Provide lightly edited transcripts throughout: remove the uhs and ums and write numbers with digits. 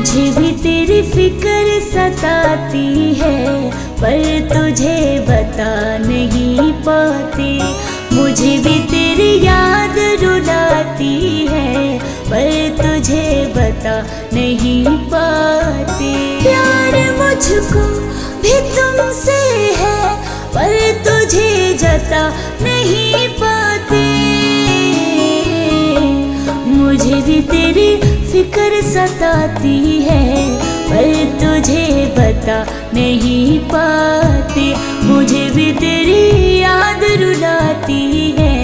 मुझे भी तेरी फिक्र सताती है, पर तुझे बता नहीं पाती। मुझे भी तेरी याद रुलाती है, पर तुझे बता नहीं पाती। प्यार मुझको भी तुमसे है, पर तुझे जता नहीं पाती। मुझे भी तेरी फिक्र सताती है, पर तुझे बता नहीं पाती। मुझे भी तेरी याद रुलाती है,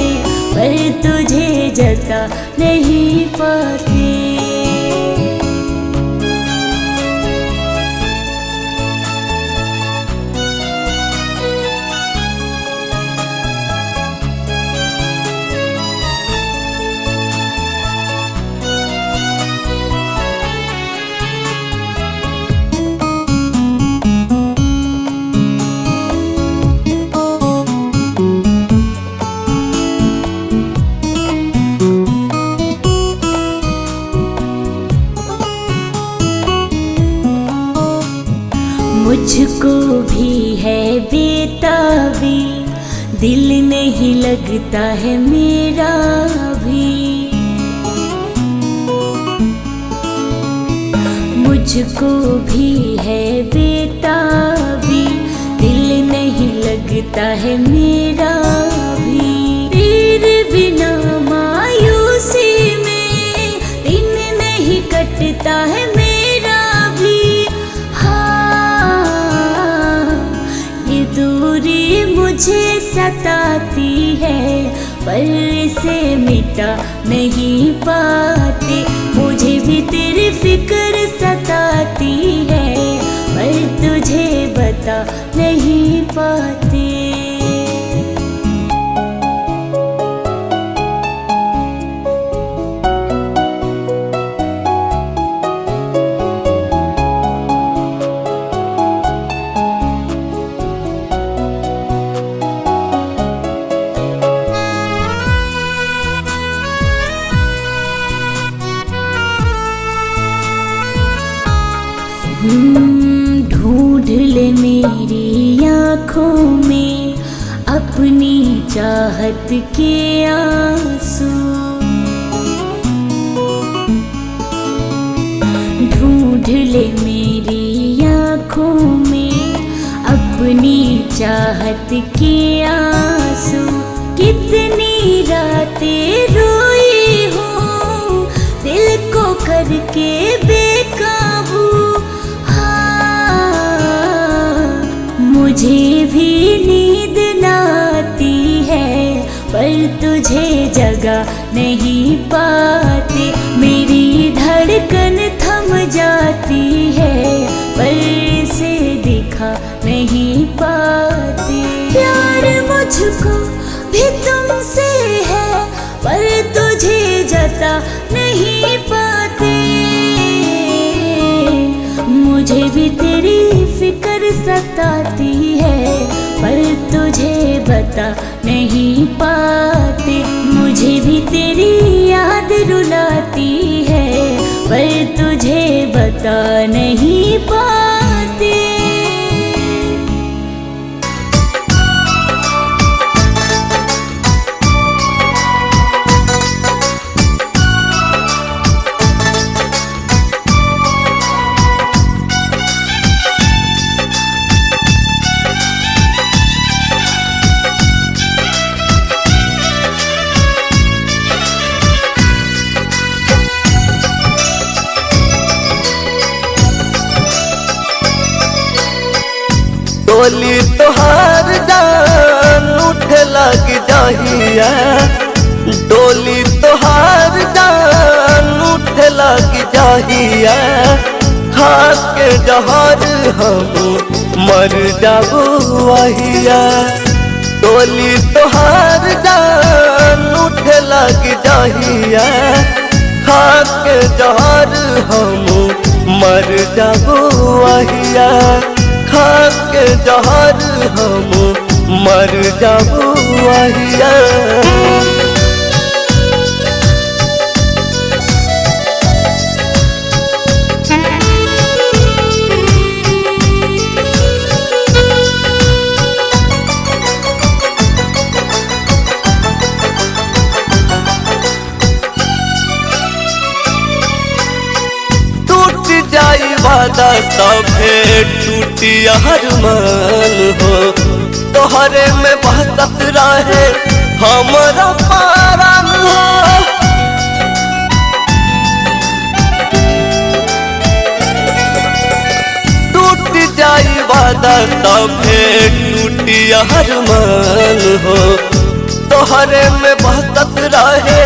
पर तुझे जता नहीं पाती। मुझको भी है बेताबी, दिल नहीं लगता है मेरा भी। मुझको भी है बेताबी, दिल नहीं लगता है मेरा भी। तेरे बिना मायूसी में दिन नहीं कटता है मेरा भी। दूरी मुझे सताती है, पर इसे मिटा नहीं पाती। मुझे भी तेरी फिक्र सताती है, पर तुझे बता नहीं पाती। ढूंढ ले मेरी आँखों में अपनी चाहत के आंसू। ढूंढ ले मेरी आँखों में अपनी चाहत के आंसू। कितनी रातें रोई हूँ दिल को करके बेकाबू। मुझे भी नींद न आती है, पर तुझे जगा नहीं पाती। मेरी धड़कन थम जाती है, पर इसे दिखा नहीं पाती। प्यार मुझको भी तुमसे है, पर तुझे जता नहीं पाती। मुझे भी तेरी फिक्र सताती है, पर तुझे बता नहीं पाती। मुझे भी तेरी याद रुलाती है, पर तुझे बता नहीं पाती। डोली तोहार जान उठे लग जाहिया। डोली तोहार जान उठे लग जाहिया। खा के जहर हम मर जाबू वहिया। डोली तोहार जान उठे लग जाहिया। खा के जहर हम मर जाबू वहिया। खा के जहर हम मर जाबू वहिया। टूटी अरमान हो तोहरे में बहकत रहे हमारा पारान हो। टूट जाई वादा तबे टूटी अरमान हो तोहरे में बहकत रहे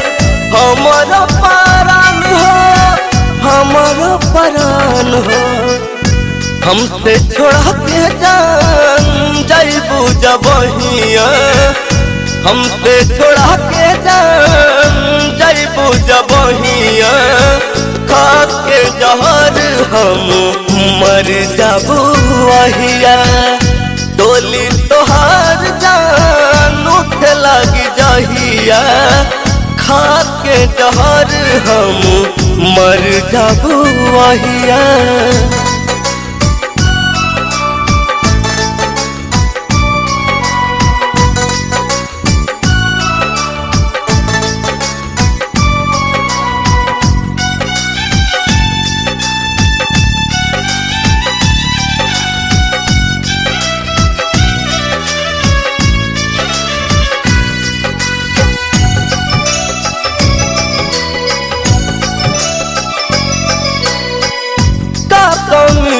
हमारा पारान हो हमारा परान हो। हमसे छोड़ा के जान जाइबू जबहिया हमसे छोड़ा के जान जाइबू जबहिया खा के जहर हम मर जाबू वहिया। डोली तोहार जान उठे लगी जहिया खा के जहर हम मर जाबू वहिया।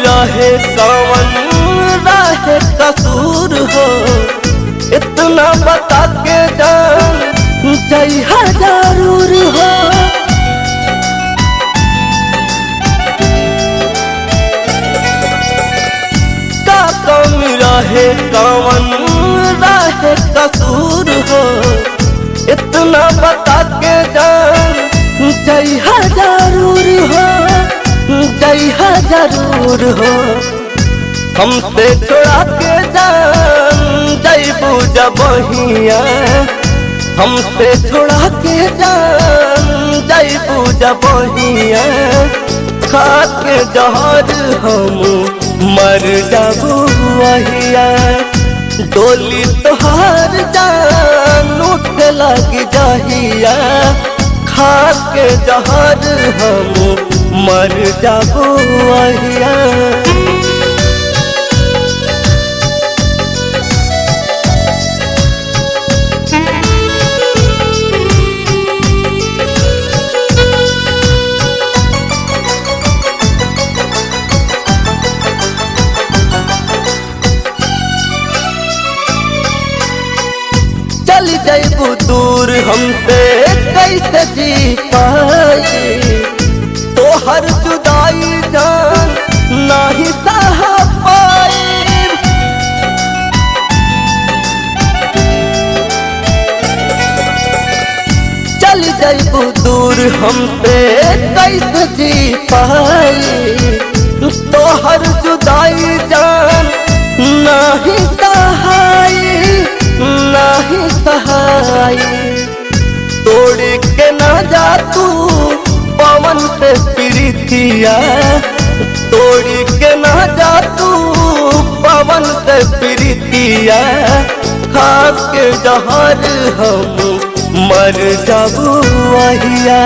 रहे कौन रहे कसूर हो इतना बता के जान जइहा जरूर हो। का कमी रहे कौन रहे कसूर हो इतना बता के जान जइहा जरूर हो जइहा जरूर हो। हमसे छोड़ा के जान जाइबू जबहिया हमसे छोड़ा के जान जाइबू जबहिया खा के जहर हम मर जाबू वहिया। डोली तोहार जान उठे लगी जहिया खा के जहर हम मर जाबू वहिया। चली जाइबू दूर हमसे कैसे जी पाई तोहर जुदाई जान नहीं सह पाई। चल जाइबू दूर हमसे कैसे जी पाई तोहर जुदाई जान नहीं सहाई नहीं सहाई। तोड़ के ना जा तू पवन से प्रीतिया तोड़ी के ना जा तू पवन से प्रीतिया खा के जहर हम मर जाबू वहिया।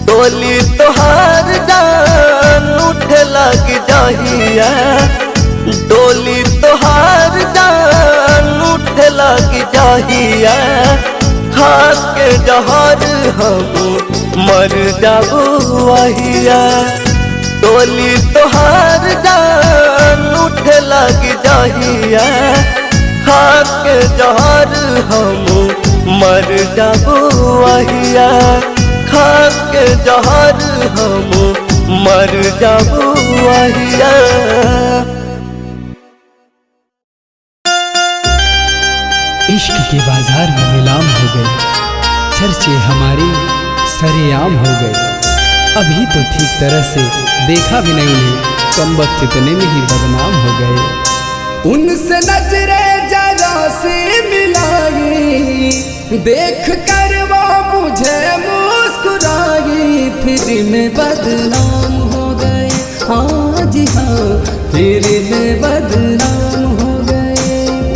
डोली तोहार जान उठे लगी जहिया डोली तोहार जान उठे लगी जहिया खा के जहर हम मर जाबू वहिया। डोली तोहार जान उठे लगी जहिया खा के जहर हम मर जाबू वहिया खा के जहर हम मर जाबू वहिया। इश्क के बाजार में नीलाम हो गए चर्चे हमारी सरेआम हो गए। अभी तो ठीक तरह से देखा भी नहीं उन्हें कम वक्त इतने में ही बदनाम हो गए। उनसे नजरे जरा से मिलाई देख कर वो मुझे मुस्कुराई फिर मैं बदनाम हो गए। हाँ जी हाँ फिर मैं बदनाम हो गए।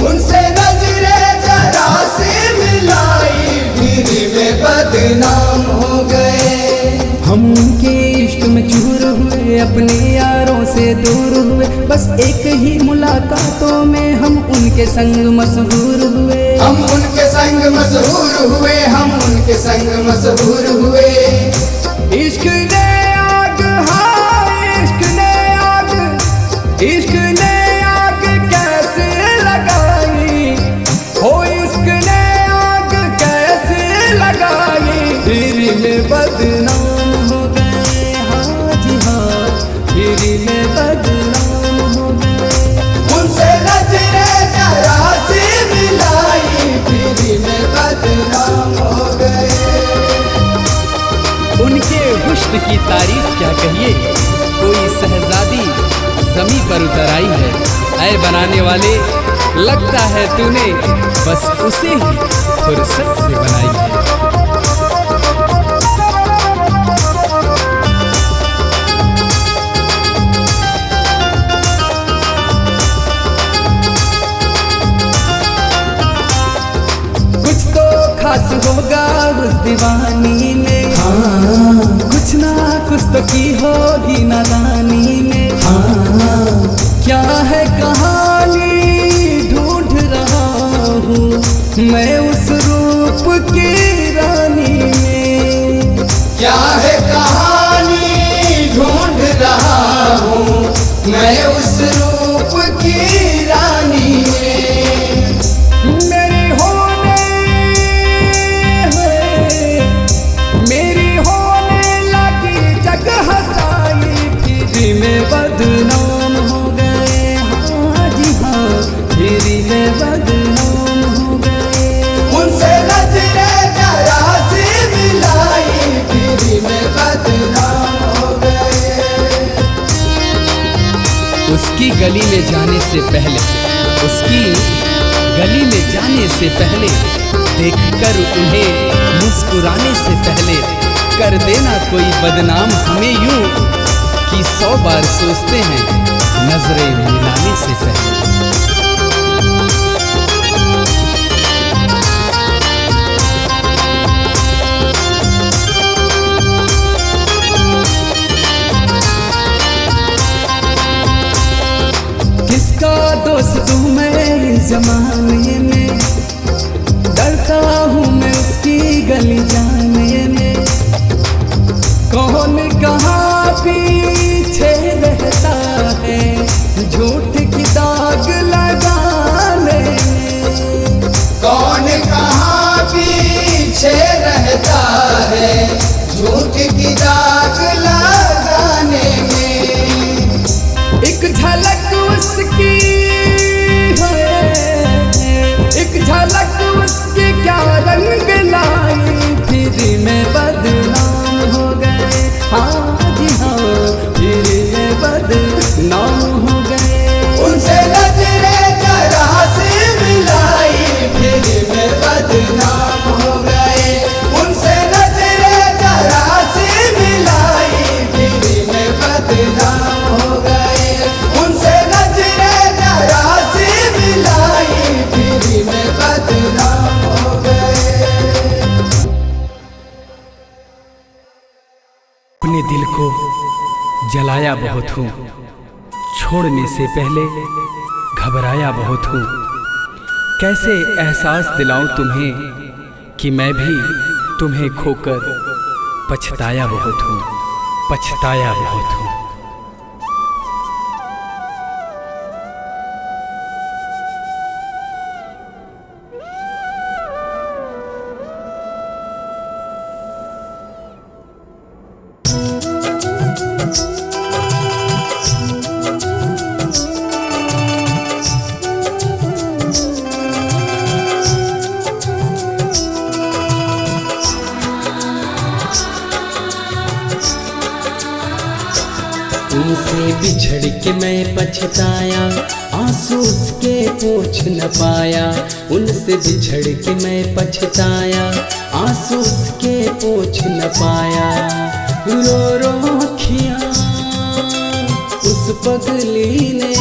उनसे नजरे जरा से मिलाई फिर मैं बदनाम हो गए। हम उनके इश्क में चूर हुए अपने यारों से दूर हुए बस एक ही मशहूर हुए, हम उनके संग मशहूर हुए, हम उनके संग मशहूर हुए। इश्क ने आग, हाँ इश्क ने आग, इश्क ने आग कैसे लगाई, हो इश्क ने आग कैसे लगाई। फिर में बदनाम हो गए, हाँ जी हाँ, फिर में बदनाम हो गए। उनसे नजरें जरा सी मिलाई, फिर में बदनाम हो गए। उनके हुस्न की तारीफ क्या कहिए, कोई शहजादी ज़मीं पर उतर आई है। ऐ बनाने वाले, लगता है तूने बस उसे ही फुर्सत से बनाई है। कुछ तो खास होगा उस दीवानी में, हाँ कुछ ना कुछ तो की होगी नादानी में, हाँ क्या है कहानी ढूंढ रहा हूँ मैं उस रूप की रानी में। क्या है कहानी ढूंढ रहा हूँ मैं उस रूप की रानी में। मेरी होने लगी जग हंसाई, फिर में बदनाम हो गए, हाँ जी हाँ, फिर में बदनाम हो गए। उनसे नजरें जरा सी मिलाई, फिर में बदनाम हो गए। उसकी गली में जाने से पहले, उसकी गली में जाने से पहले, देखकर उन्हें मुस्कुराने से पहले, कर देना कोई बदनाम हमें यूं कि 100 बार सोचते हैं नजरें मिलाने से पहले। किसका दोस्त हूँ मैं इस जमाने में, डरता हूँ मैं उसकी गली जाने में। कौन कहाँ पीछे रहता है झूठ की दाग लगाने में। कौन कहाँ पीछे रहता है झूठ की दाग लगाने में। एक झलक उसकी है, एक झलक उसकी क्या रंग लाई, फिर में बदनाम हो गए, हाँ जी हाँ, फिर में बदनाम हो गए। उनसे नजरें जरा सी मिलाई, फिर में बदनाम हो गए। उनसे नजरें जरा सी मिलाई, फिर में बदनाम हो गए। उनसे नजरें जरा सी मिलाई, फिर में बदनाम हो गए। अपने दिल को जलाया बहुत हूँ, छोड़ने से पहले घबराया बहुत हूँ। कैसे एहसास दिलाऊं तुम्हें कि मैं भी तुम्हें खोकर पछताया बहुत हूँ, पछताया बहुत हूँ। तुमसे बिछड़ के मैं पछताया, आंसू उसके पोंछ न पाया। उनसे बिछड़ के मैं पछताया, आंसू उसके पोंछ न पाया। रो रो अखियाँ उस पगली ने,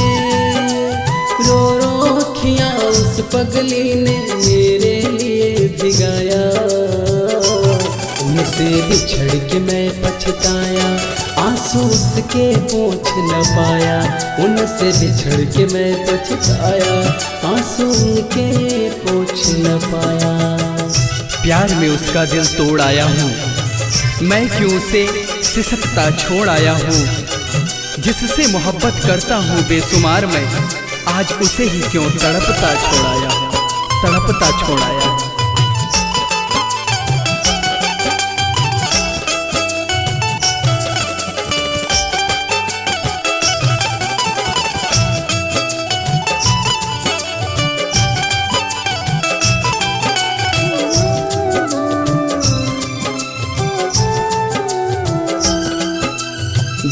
रो रो अखियाँ उस पगली ने मेरे लिए भिगाया। उनसे बिछड़ के मैं पछताया, आंसू आंसू उसके पोंछ न पाया, उनसे बिछड़ के मैं पछताया, आंसू उनके पोंछ न पाया। प्यार में उसका दिल तोड़ आया हूँ, मैं क्यों उसे सिसकता छोड़ आया हूँ। जिससे मोहब्बत करता हूँ बेसुमार मैं, आज उसे ही क्यों तड़पता छोड़ आया हूँ, तड़पता छोड़ आया हूँ।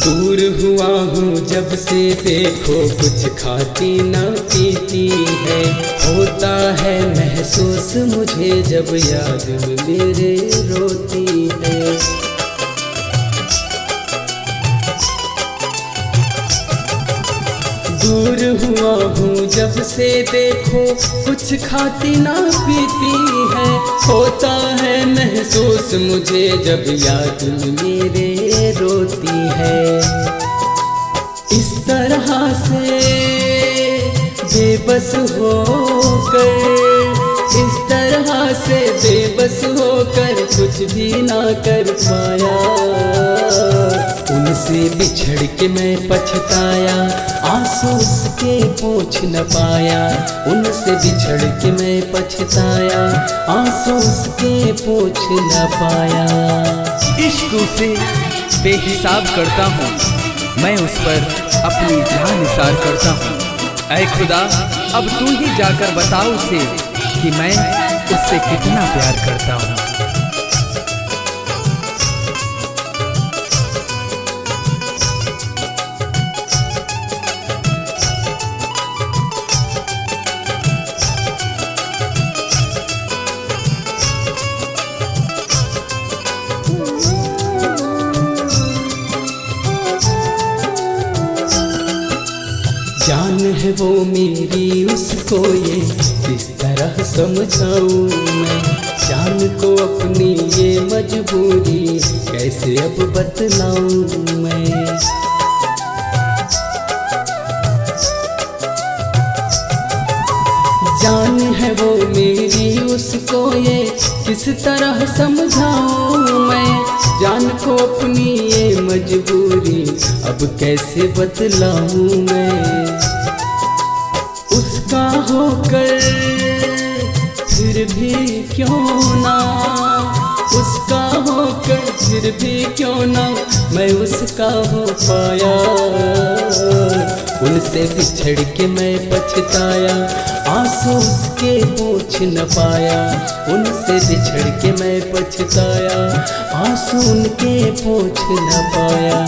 दूर हुआ हूँ जब से देखो, कुछ खाती ना पीती है, होता है महसूस मुझे जब याद मेरे रोती है। दूर हुआ हूँ जब से देखो, कुछ खाती ना पीती है, होता है महसूस मुझे जब याद मेरे रोती है। इस तरह से बेबस होकर, इस तरह से बेबस होकर कुछ भी ना कर पाया, उनसे बिछड़ के मैं पछताया, आंसू उसके पोंछ न पाया, उनसे बिछड़ के मैं पछताया, आंसू उसके पोंछ न पाया। इश्क उसे बेहिसाब करता हूँ, मैं उस पर अपनी जान निसार करता हूँ। ऐ खुदा अब तू ही जाकर बता उसे कि मैं उससे कितना प्यार करता हूँ। जान है वो मेरी, उसको ये किस तरह समझाऊं मैं, जान को अपनी ये मजबूरी कैसे अब बतलाऊं मैं। जान है वो मेरी, उसको ये किस तरह समझाऊं मैं, जान को अपनी ये मजबूरी अब कैसे बतलाऊं मैं। उसका होकर फिर भी क्यों ना, उसका होकर फिर भी क्यों ना मैं उसका हो पाया, उनसे बिछड़ के मैं पछताया, आंसू उसके पोंछ न पाया, उनसे बिछड़ के मैं पछताया, आंसू उनके पोंछ न पाया।